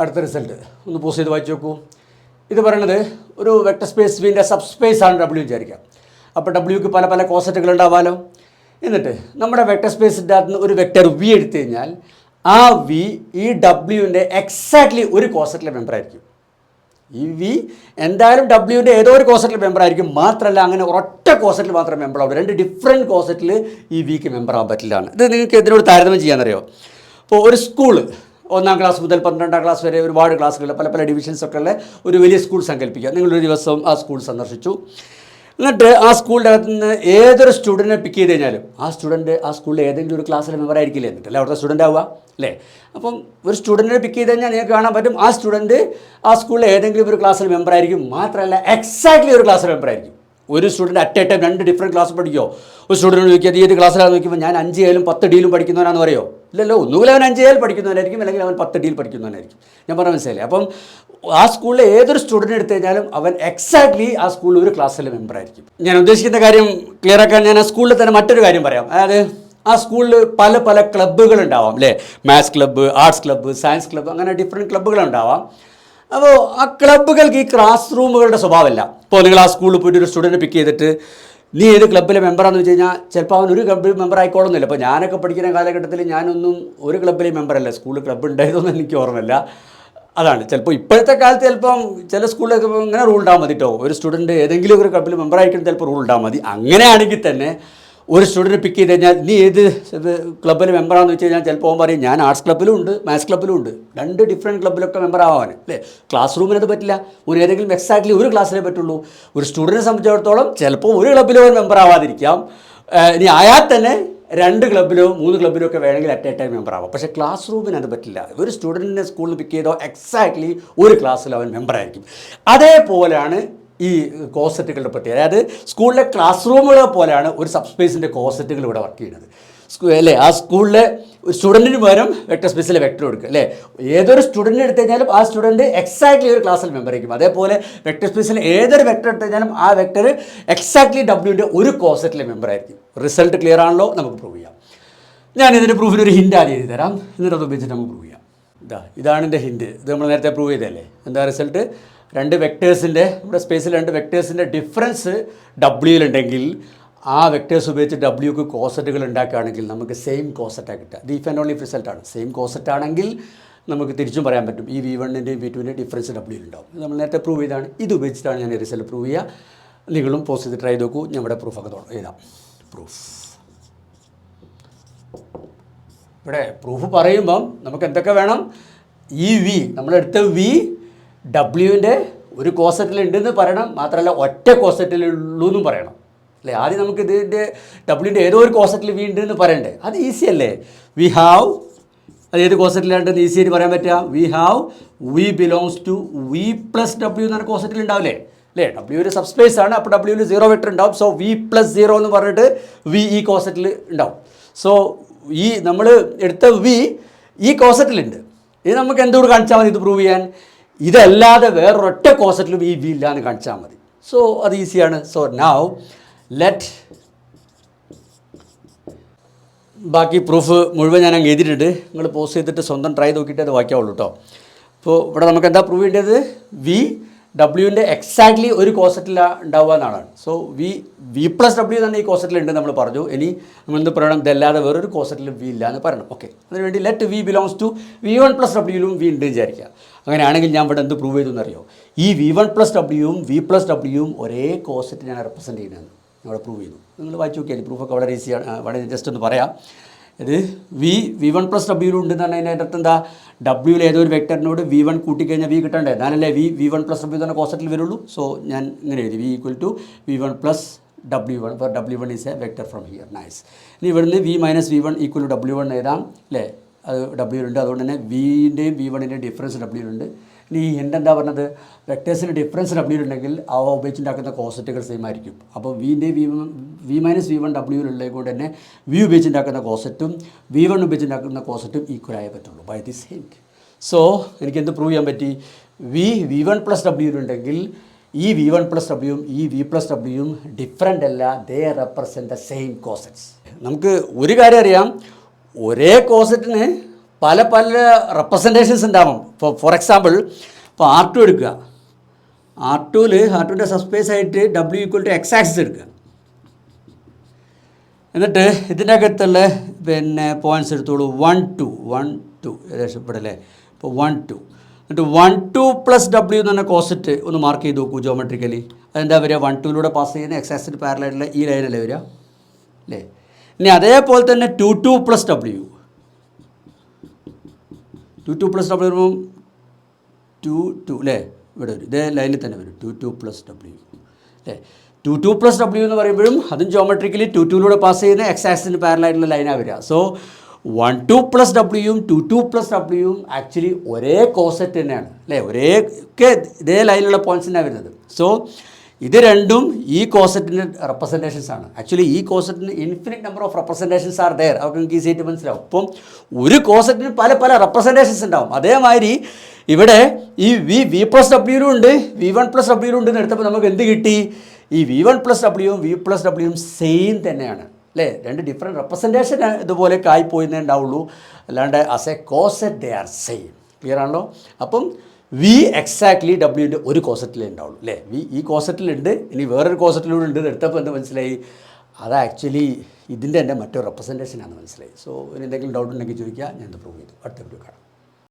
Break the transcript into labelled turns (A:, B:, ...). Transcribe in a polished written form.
A: അടുത്ത റിസൾട്ട് ഒന്ന് പോസ് ചെയ്ത് വായിച്ച് നോക്കൂ. ഇത് പറയുന്നത് ഒരു വെക്ടർ സ്പേസ് വിൻ്റെ സബ് സ്പേസ് ആണ് ഡബ്ല്യു വിചാരിക്കാം. അപ്പോൾ ഡബ്ല്യുക്ക് പല പല കോസറ്റുകൾ ഉണ്ടാവാമല്ലോ. എന്നിട്ട് നമ്മുടെ വെക്ടർ സ്പേസിൻ്റെ അകത്ത് നിന്ന് ഒരു വെക്ടർ വി എടുത്തു കഴിഞ്ഞാൽ ആ വി ഈ ഡബ്ല്യുവിൻ്റെ എക്സാക്ട്ലി ഒരു കോസറ്റിലെ മെമ്പർ ആയിരിക്കും. ഈ വി എന്തായാലും ഡബ്ല്യുവിൻ്റെ ഏതോ ഒരു കോസറ്റിൽ മെമ്പർ ആയിരിക്കും. മാത്രമല്ല അങ്ങനെ ഒരൊറ്റ കോസറ്റിൽ മാത്രമേ മെമ്പർ ആവുള്ളൂ. 2 ഡിഫറെൻറ്റ് കോസറ്റിൽ ഈ വിക്ക് മെമ്പർ ആവാൻ പറ്റില്ലാണ്. ഇത് നിങ്ങൾക്ക് ഇതിനോട് താരതമ്യം ചെയ്യാമെന്നറിയോ? ഇപ്പോൾ ഒരു സ്കൂള് 1-ാം ക്ലാസ് മുതൽ 12-ാം ക്ലാസ് വരെ ഒരുപാട് ക്ലാസ്സുകൾ പല പല ഡിവിഷൻസൊക്കെ ഉള്ള ഒരു വലിയ സ്കൂൾ സങ്കല്പിക്കുക. നിങ്ങളൊരു ദിവസം ആ സ്കൂൾ സന്ദർശിച്ചു. എന്നിട്ട് ആ സ്കൂളിൻ്റെ അകത്ത് നിന്ന് ഏതൊരു സ്റ്റുഡൻറ്റിനെ പിക്ക് ചെയ്ത് കഴിഞ്ഞാലും ആ സ്റ്റുഡൻറ്റ് ആ സ്കൂളിൽ ഏതെങ്കിലും ഒരു ക്ലാസ്സിലെ മെമ്പർ ആയിരിക്കില്ലേ, എന്നിട്ടല്ലേ അവിടുത്തെ സ്റ്റുഡൻ്റ് ആവുക അല്ലേ? അപ്പം ഒരു സ്റ്റുഡൻറ്റിനെ പിക്ക് ചെയ്ത് കഴിഞ്ഞാൽ നിങ്ങൾക്ക് കാണാൻ പറ്റും ആ സ്റ്റുഡൻറ്റ് ആ സ്കൂളിൽ ഏതെങ്കിലും ഒരു ക്ലാസ്സിൽ മെമ്പർ ആയിരിക്കും. മാത്രമല്ല എക്സാക്ട്ലി ഒരു ക്ലാസ്സിൽ മെമ്പർ ആയിരിക്കും. ഒരു student at a time 2 different class പഠിക്കുമോ? ഒരു സ്റ്റുഡൻറ്റ് ചോദിക്കുക ഏത് ക്ലാസ്സിലാണെന്ന് നോക്കുമ്പോൾ ഞാൻ 5 10 ഡിയിലും പഠിക്കുന്നവനാണെന്ന് പറയുമോ? ഇല്ലല്ലോ. ഒന്നുകിൽ അവൻ 5 പഠിക്കുന്നവനായിരിക്കും, അല്ലെങ്കിൽ അവൻ 10 ഡിയിൽ പഠിക്കുന്നവനായിരിക്കും. ഞാൻ പറഞ്ഞ മനസ്സിലായില്ലേ? അപ്പം ആ സ്കൂളിലെ ഏതൊരു സ്റ്റുഡൻറ്റ് എടുത്തു കഴിഞ്ഞാലും അവൻ എക്സാക്ട്ലി ആ സ്കൂളിൽ ഒരു ക്ലാസ്സിലെ മെമ്പർ ആയിരിക്കും. ഞാൻ ഉദ്ദേശിക്കുന്ന കാര്യം ക്ലിയർ ആക്കാൻ ഞാൻ ആ സ്കൂളിൽ തന്നെ മറ്റൊരു കാര്യം പറയാം. അതായത് ആ സ്കൂളിൽ പല പല ക്ലബ്ബുകൾ ഉണ്ടാവാം അല്ലേ? Maths club, arts club, science club, അങ്ങനെ ഡിഫറെൻറ്റ് ക്ലബ്ബുകളുണ്ടാവാം. അപ്പോൾ ആ ക്ലബ്ബുകൾക്ക് ഈ ക്ലാസ് റൂമുകളുടെ സ്വഭാവമല്ല. ഇപ്പോൾ നിങ്ങൾ ആ സ്കൂളിൽ പോയിട്ട് ഒരു സ്റ്റുഡൻറ്റ് പിക്ക് ചെയ്തിട്ട് നീ ഏത് ക്ലബ്ബിലെ മെമ്പറാണെന്ന് വെച്ച് കഴിഞ്ഞാൽ ചിലപ്പോൾ അവൻ ഒരു ക്ലബ്ബിൽ മെമ്പർ ആയിക്കോളുന്നില്ല. അപ്പോൾ ഞാനൊക്കെ പഠിക്കുന്ന കാലഘട്ടത്തിൽ ഞാനൊന്നും ഒരു ക്ലബ്ബിലെ മെമ്പറല്ല. സ്കൂളിൽ ക്ലബ്ബ് ഉണ്ടായതൊന്നും എനിക്ക് ഓർമ്മയില്ല. അതാണ് ചിലപ്പോൾ ഇപ്പോഴത്തെ കാലത്ത് ചിലപ്പം ചില സ്കൂളിലൊക്കെ ഇങ്ങനെ റൂൾ ഉണ്ടാകാൻ മതി കേട്ടോ. ഒരു സ്റ്റുഡൻറ്റ് ഏതെങ്കിലും ഒരു ക്ലബ്ബിൽ മെമ്പർ ആയിരിക്കണം ചിലപ്പോൾ റൂൾ ഉണ്ടാകാൻ മതി. അങ്ങനെയാണെങ്കിൽ തന്നെ ഒരു സ്റ്റുഡൻറ്റ് പിക്ക് ചെയ്ത് കഴിഞ്ഞാൽ നീ ഏത് ക്ലബ്ബിൽ മെമ്പറാണെന്ന് വെച്ച് കഴിഞ്ഞാൽ ചിലപ്പോൾ അവൻ പറയും ഞാൻ ആർട്സ് ക്ലബ്ബിലും ഉണ്ട്, മാത്സ് ക്ലബ്ബിലും ഉണ്ട്. 2 ഡിഫറെൻറ്റ് ക്ലബ്ബിലൊക്കെ മെമ്പർ ആവാൻ അല്ലേ? ക്ലാസ് റൂമിനത് പറ്റില്ല. ഒരു ഏതെങ്കിലും എക്സാക്ട്ലി ഒരു ക്ലാസ്സിലേ പറ്റുള്ളൂ. ഒരു സ്റ്റുഡൻറ്റിനെ സംബന്ധിച്ചിടത്തോളം ചിലപ്പോൾ ഒരു ക്ലബ്ബിലോ മെമ്പർ ആവാതിരിക്കാം. ഇനി ആയാൽ തന്നെ 2 ക്ലബ്ബിലോ 3 ക്ലബ്ബിലോ ഒക്കെ വേണമെങ്കിൽ അറ്റ് എ ടൈം മെമ്പർ ആവാം. പക്ഷേ ക്ലാസ് റൂമിന് അത് പറ്റില്ല. ഒരു സ്റ്റുഡൻറ്റിനെ സ്കൂളിൽ പിക്ക് ചെയ്തോ എക്സാക്ട്ലി ഒരു ക്ലാസ്സിൽ അവൻ മെമ്പർ ആയിരിക്കും. അതേപോലെയാണ് ഈ കോസറ്റുകളുടെ പ്രത്യേകത. അതായത് സ്കൂളിലെ ക്ലാസ് റൂമുകളെ പോലെയാണ് ഒരു സബ് സ്പേസിൻ്റെ കോസറ്റുകൾ ഇവിടെ വർക്ക് ചെയ്യുന്നത്. അല്ലേ? ആ സ്കൂളിലെ ഒരു സ്റ്റുഡൻറ്റിന് പകരം വെക്ടർ സ്പേസിലെ വെക്ടർ കൊടുക്കുക അല്ലേ? ഏതൊരു സ്റ്റുഡൻറ്റിന് എടുത്തു കഴിഞ്ഞാലും ആ സ്റ്റുഡൻറ്റ് എക്സാക്ട്ലി ഒരു ക്ലാസ്സിൽ മെമ്പർ ആയിരിക്കും. അതേപോലെ വെക്ടർ സ്പേസിൽ ഏതൊരു വെക്ടർ എടുത്തു കഴിഞ്ഞാലും ആ വെക്ടർ എക്സാക്ട്ലി ഡബ്ല്യുവിൻ്റെ ഒരു കോസറ്റിലെ മെമ്പർ ആയിരിക്കും. റിസൾട്ട് ക്ലിയർ ആണല്ലോ? നമുക്ക് പ്രൂവ് ചെയ്യാം. ഞാനിതിൻ്റെ പ്രൂഫിനൊരു ഹിൻ്റ് ആദ്യം എഴുതി തരാം, എന്നിട്ട് അത് ഉപയോഗിച്ചിട്ട് നമുക്ക് പ്രൂവ് ചെയ്യാം. ഇതാണ് എൻ്റെ ഹിൻറ്റ്. ഇത് നമ്മൾ നേരത്തെ പ്രൂവ് ചെയ്തല്ലേ? എന്താ റിസൾട്ട്? 2 വെക്ടേഴ്സിൻ്റെ ഇവിടെ സ്പേസിൽ 2 വെക്ടേഴ്സിൻ്റെ ഡിഫറൻസ് ഡബ്ല്യുവിലുണ്ടെങ്കിൽ ആ വെക്ടേഴ്സ് ഉപയോഗിച്ച് ഡബ്ല്യുക്ക് കോസറ്റുകൾ ഉണ്ടാക്കുകയാണെങ്കിൽ നമുക്ക് സെയിം കോസറ്റാണ് കിട്ടുക. ഇത് ഇഫ് ആൻഡ് ഓൺലി റിസൾട്ടാണ്. സെയിം കോസറ്റ് ആണെങ്കിൽ നമുക്ക് തിരിച്ചും പറയാൻ പറ്റും ഈ V1-ൻ്റെയും V2-ൻ്റെയും ഡിഫറൻസ് ഡബ്ല്യുവിലുണ്ടാവും. ഇത് നമ്മൾ നേരത്തെ പ്രൂവ് ചെയ്താണ്. ഇത് ഉപയോഗിച്ചിട്ടാണ് ഞാൻ ഈ റിസൾട്ട് പ്രൂവ് ചെയ്യുക. നിങ്ങളും പോസ് ചെയ്ത് ട്രൈ ചെയ്ത് നോക്കൂ. ഞാൻ ഇവിടെ പ്രൂഫൊക്കെ എഴുതാം. പ്രൂഫ് ഇവിടെ പ്രൂഫ് പറയുമ്പം നമുക്ക് എന്തൊക്കെ വേണം? ഈ വി നമ്മളെടുത്ത വി ഡബ്ല്യുവിൻ്റെ ഒരു കോസറ്റിലുണ്ടെന്ന് പറയണം. മാത്രമല്ല ഒറ്റ കോസറ്റിലുള്ളൂ എന്നും പറയണം അല്ലേ? ആദ്യം നമുക്ക് ഇതിൻ്റെ ഡബ്ല്യുവിൻ്റെ ഏതോ ഒരു കോസറ്റിൽ വി ഉണ്ടെന്ന് പറയണ്ടേ? അത് ഈസി അല്ലേ? വി ഹാവ് അത് ഏത് കോസറ്റിലാണ്ടെന്ന് ഈസി ആയിട്ട് പറയാൻ പറ്റുക. V have V belongs to V plus W എന്ന് പറഞ്ഞ കോസറ്റിൽ ഉണ്ടാവില്ലേ അല്ലേ? ഡബ്ല്യു ഒരു സബ് സ്പേസ് ആണ്. അപ്പോൾ ഡബ്ല്യുവിൽ 0 വെക്ടർ ഉണ്ടാവും. സോ വി പ്ലസ് 0 എന്ന് പറഞ്ഞിട്ട് വി ഈ കോസറ്റിൽ ഉണ്ടാവും. സോ ഈ നമ്മൾ എടുത്ത വി ഈ കോസറ്റിലുണ്ട്. ഇത് നമുക്ക് എന്തുകൊണ്ട് കാണിച്ചാൽ മതി ഇത് പ്രൂവ് ചെയ്യാൻ? ഇതല്ലാതെ വേറൊരൊറ്റ കോസറ്റിലും ഈ വി ഇല്ലാന്ന് കാണിച്ചാൽ മതി. സോ അത് ഈസിയാണ്. സോ നൗ ലെറ്റ് ബാക്കി പ്രൂഫ് മുഴുവൻ ഞാൻ അങ്ങ് എഴുതിയിട്ടുണ്ട്. നിങ്ങൾ പോസ്റ്റ് ചെയ്തിട്ട് സ്വന്തം ട്രൈ നോക്കിയിട്ട് അത് വായിക്കാവുള്ളൂ കേട്ടോ. അപ്പോൾ ഇവിടെ നമുക്ക് എന്താ പ്രൂവ് ചെയ്യേണ്ടത്? വി ഡബ്ല്യുവിൻ്റെ എക്സാക്ട്ലി ഒരു കോസറ്റിൽ ഉണ്ടാവുക എന്നാണ്. സോ വി പ്ലസ് ഡബ്ല്യു തന്നെ ഈ കോസറ്റിലുണ്ട് നമ്മൾ പറഞ്ഞു. ഇനി നമ്മൾ എന്ത് പറയണം? ഇതല്ലാതെ വേറൊരു കോസറ്റിലും വി ഇല്ല എന്ന് പറയണം. ഓക്കെ, അതിനുവേണ്ടി let v belongs to V1 plus ഡബ്ല്യുവിലും വി ഉണ്ട് വിചാരിക്കുക. അങ്ങനെയാണെങ്കിൽ ഞാൻ ഇവിടെ എന്ത് പ്രൂവ് ചെയ്തു എന്നറിയോ? ഈ V1 പ്ലസ് ഡബ്ല്യുവും വി പ്ലസ് ഡബ്ല്യുവും ഒരേ കോസറ്റ് ഞാൻ റെപ്രസെൻറ്റ് ചെയ്യുന്നതെന്ന് ഇവിടെ പ്രൂവ് ചെയ്തു. നിങ്ങൾ വായിച്ചു നോക്കിയാൽ പ്രൂഫൊക്കെ വളരെ ഈസിയാണ്. വളരെ ജസ്റ്റ് ഒന്ന് പറയാം. ഇത് V1 പ്ലസ് ഡബ്ല്യു ഉണ്ടെന്ന് പറഞ്ഞാൽ അതിൻ്റെ അർത്ഥം എന്താ? ഡബ്ല്യുവിൽ ഏതൊരു വെക്ടറിനോട് V1 കൂട്ടിക്കഴിഞ്ഞാൽ വി കിട്ടണ്ടേ? എന്നാലല്ലേ V1 പ്ലസ് ഡബ്ല്യു തന്നെ കോസറ്റിൽ വരുള്ളൂ. സോ ഞാൻ ഇങ്ങനെ എഴുതി V equal to V1 plus W1 for W1 is a vector from here. Nice. ഇനി ഇവിടുന്ന് V minus V1 equal to W1 എഴുതാം അല്ലേ? അത് ഡബ്ല്യുണ്ട്. അതുകൊണ്ട് തന്നെ വിൻ്റെയും V1-ൻ്റെയും ഡിഫറൻസ് ഡബ്ല്യുണ്ട്. ഇനി ഈ ഹിൻ്റ് എന്താ പറഞ്ഞത്? വെക്ടേഴ്സിൻ്റെ ഡിഫറൻസ് ഡബ്ല്യുണ്ടെങ്കിൽ അവ ഉപയോഗിച്ചുണ്ടാക്കുന്ന കോസറ്റുകൾ സെയിം ആയിരിക്കും. അപ്പോൾ V മൈനസ് V1 ഡബ്ല്യുവിലുള്ളത് കൊണ്ട് തന്നെ വി ഉപയോഗിച്ചുണ്ടാക്കുന്ന കോസറ്റും V1 ഉപയോഗിച്ചുണ്ടാക്കുന്ന കോസറ്റും ഈക്വൽ ആയേ പറ്റുള്ളൂ ബൈ ദിസ് ഹിൻ്റ്. സോ എനിക്കെന്ത് പ്രൂവ് ചെയ്യാൻ പറ്റി? V1 പ്ലസ് ഡബ്ല്യുവിലുണ്ടെങ്കിൽ ഈ V1 പ്ലസ് ഡബ്ല്യുവും ഈ V പ്ലസ് ഡബ്ല്യുവും ഡിഫറൻ്റ് അല്ല. ദേ റെപ്രസെൻറ്റ് ദ സെയിം കോസറ്റ്സ്. നമുക്ക് ഒരു കാര്യം അറിയാം, ഒരേ കോസറ്റിന് പല പല റെപ്രസെൻറ്റേഷൻസ് ഉണ്ടാവും. ഫോർ എക്സാമ്പിൾ ഇപ്പോൾ R2 എടുക്കുക. R2ൻ്റെ സബ്സ്പേസ് ആയിട്ട് W = X ആക്സിസ് എടുക്കുക. എന്നിട്ട് ഇതിൻ്റെ അകത്തുള്ള പോയിൻറ്റ്സ് എടുത്തോളൂ. 1 2 ഏകദേശം ഇവിടെ അല്ലേ. ഇപ്പോൾ 1 2 എന്നിട്ട് 1 2 + W എന്ന് പറഞ്ഞ കോസറ്റ് ഒന്ന് മാർക്ക് ചെയ്ത് നോക്കൂ ജോമെട്രിക്കലി. അതെന്താ വരിക? 1 2 പാസ് ചെയ്യുന്ന X ആക്സിന് പാരലായിട്ടുള്ള ഈ ലൈനല്ലേ വരിക അല്ലേ. ഇനി അതേപോലെ തന്നെ 2 2 + W 2 2 + W 2 2 അല്ലേ, ഇവിടെ വരും. ഇതേ ലൈനിൽ തന്നെ വരും 2 2 + W അല്ലേ. 2 2 + W എന്ന് പറയുമ്പോഴും അതും ജോമെട്രിക്കലി 2 2 പാസ് ചെയ്യുന്ന X ആക്സിന് പാരലായിട്ടുള്ള ലൈനാണ് വരിക. സോ 1 2 + W 2 2 + W ആക്ച്വലി ഒരേ കോസെറ്റ് തന്നെയാണ് അല്ലേ, ഇതേ ലൈനിലുള്ള പോയിൻറ്റ്സ് തന്നെയാണ് വരുന്നത്. സോ ഇത് രണ്ടും ഈ കോസെറ്റിൻ്റെ റെപ്രസെൻറ്റേഷൻസ് ആണ്. ആക്ച്വലി ഈ കോസെറ്റിന് infinite number of representations are there. അവർക്ക് നിങ്ങൾക്ക് ഈസിയായിട്ട് മനസ്സിലാവും. അപ്പം ഒരു കോസെറ്റിന് പല പല റെപ്രസെൻറ്റേഷൻസ് ഉണ്ടാവും. അതേമാതിരി ഇവിടെ ഈ V + W ഉണ്ട്, V1 + W ഉണ്ട് എന്ന് എടുത്തപ്പോൾ നമുക്ക് എന്ത് കിട്ടി? ഈ V1 + W V + W same തന്നെയാണ് അല്ലേ. രണ്ട് ഡിഫറെൻറ്റ് റെപ്രസെൻറ്റേഷൻ ഇതുപോലെയൊക്കെ ആയിപ്പോയിന്നേ ഉണ്ടാവുള്ളൂ, അല്ലാണ്ട് as A coset they are same. Clear ആണല്ലോ? അപ്പം V എക്സാക്ട്ലി W ഒരു കോസെറ്റിലേ ഉണ്ടാവുള്ളൂ അല്ലേ. ഈ കോസെറ്റിലുണ്ട്, ഇനി വേറൊരു കോസെറ്റിലൂടെ ഉണ്ട് എന്ന് എടുത്തപ്പോൾ എന്ത് മനസ്സിലായി? അത് ആക്ച്വലി ഇതിൻ്റെ തന്നെ മറ്റൊരു റെപ്രസെൻറ്റേഷനാണെന്ന് മനസ്സിലായി. സോ ഇനി എന്തെങ്കിലും ഡൗട്ട് ഉണ്ടെങ്കിൽ ചോദിക്കുക, ഞാൻ ഇത് പ്രൂവ് ചെയ്തു. അടുത്ത വീഡിയോ കാണാം.